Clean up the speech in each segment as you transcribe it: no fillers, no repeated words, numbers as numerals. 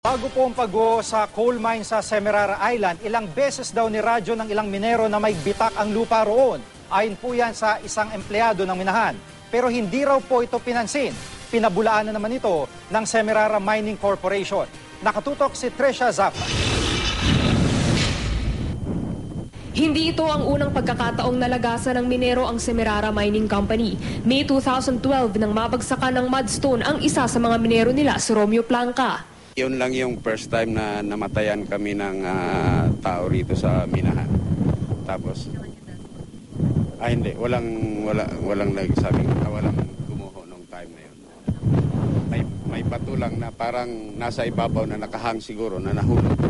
Bago po ang pag-go sa coal mine sa Semirara Island, ilang beses daw niradyo ng ilang minero na may bitak ang lupa roon. Ayon po yan sa isang empleyado ng minahan. Pero hindi raw po ito pinansin. Pinabulaanan naman ito ng Semirara Mining Corporation. Nakatutok si Tresha Zafra. Hindi ito ang unang pagkakataong nalagasan ng minero ang Semirara Mining Company. May 2012 nang mabagsakan ng mudstone ang isa sa mga minero nila, si Romeo Planca. Yun lang yung first time na namatayan kami ng tao rito sa minahan. Tapos, hindi, walang nagsabing, walang gumuho nung time na yun. May bato lang na parang nasa ibabaw na nakahang siguro na nahulog.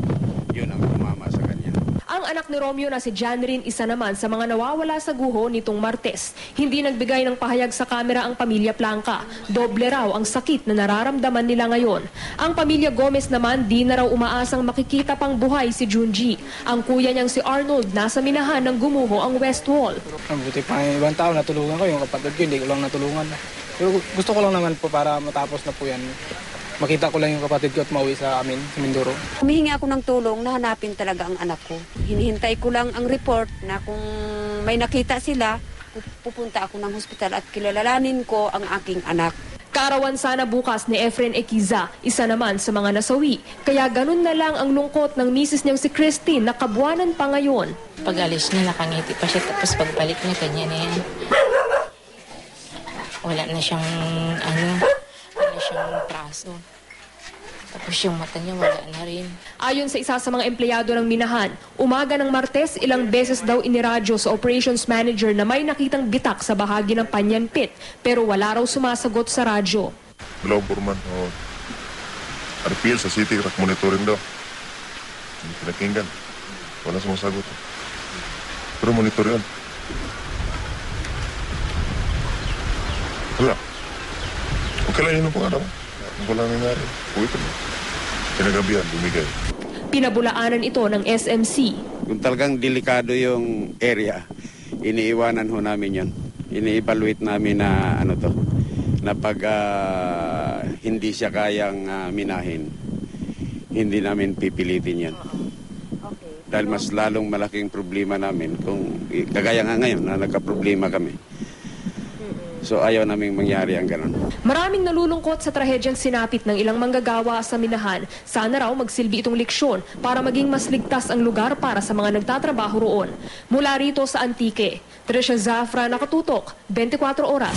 Yun ang tumama sa kanya. Ang anak ni Romeo na si Janrin, isa naman sa mga nawawala sa guho nitong Martes. Hindi nagbigay ng pahayag sa kamera ang pamilya Planca. Doble raw ang sakit na nararamdaman nila ngayon. Ang pamilya Gomez naman di na raw umaasang makikita pang buhay si Junji. Ang kuya niyang si Arnold nasa minahan ng gumuho ang West Wall. Buti pa yung ibang tao natulungan ko, yung kapatid ko hindi ko lang natulungan. Pero gusto ko lang naman po para matapos na po yan. Makita ko lang yung kapatid ko at mauwi sa amin, sa Mindoro. Humihingi ako ng tulong na hanapin talaga ang anak ko. Hinihintay ko lang ang report na kung may nakita sila, pupunta ako ng hospital at kilalanin ko ang aking anak. Kaarawan sana bukas ni Efren Equiza, isa naman sa mga nasawi. Kaya ganun na lang ang lungkot ng misis niyang si Christine na kabuanan pa ngayon. Pag-alis niya, nakangiti pa siya, tapos pagbalik niya, kanya na yan. Wala na siyang, wala siyang braso. Tapos yung mata niya wala na rin. Ayon sa isa sa mga empleyado ng minahan, umaga ng Martes, ilang beses daw iniradyo sa operations manager na may nakitang bitak sa bahagi ng Panyan Pit, pero wala raw sumasagot sa radyo. Dalawang purman, RPL sa city, track monitoring daw. Hindi pinakinggan. Wala sumasagot. Pero monitor yun. Wala. Okay lang yun ang pangarap. Wala nangyari. Uwi ko na. Kinagabihan, bumigay. Pinabulaanan ito ng SMC. Kung talagang delikado yung area, iniiwanan ho namin yun. Ini-evaluate namin na na pag hindi siya kayang minahin, hindi namin pipilitin yan. Dahil mas lalong malaking problema namin kung kagaya nga ngayon na nagka-problema kami. So ayaw naming mangyari ang ganon. Maraming nalulungkot sa trahedyang sinapit ng ilang manggagawa sa minahan. Sana raw magsilbi itong leksyon para maging mas ligtas ang lugar para sa mga nagtatrabaho roon. Mula rito sa Antique, Tresha Zafra, nakatutok, 24 oras.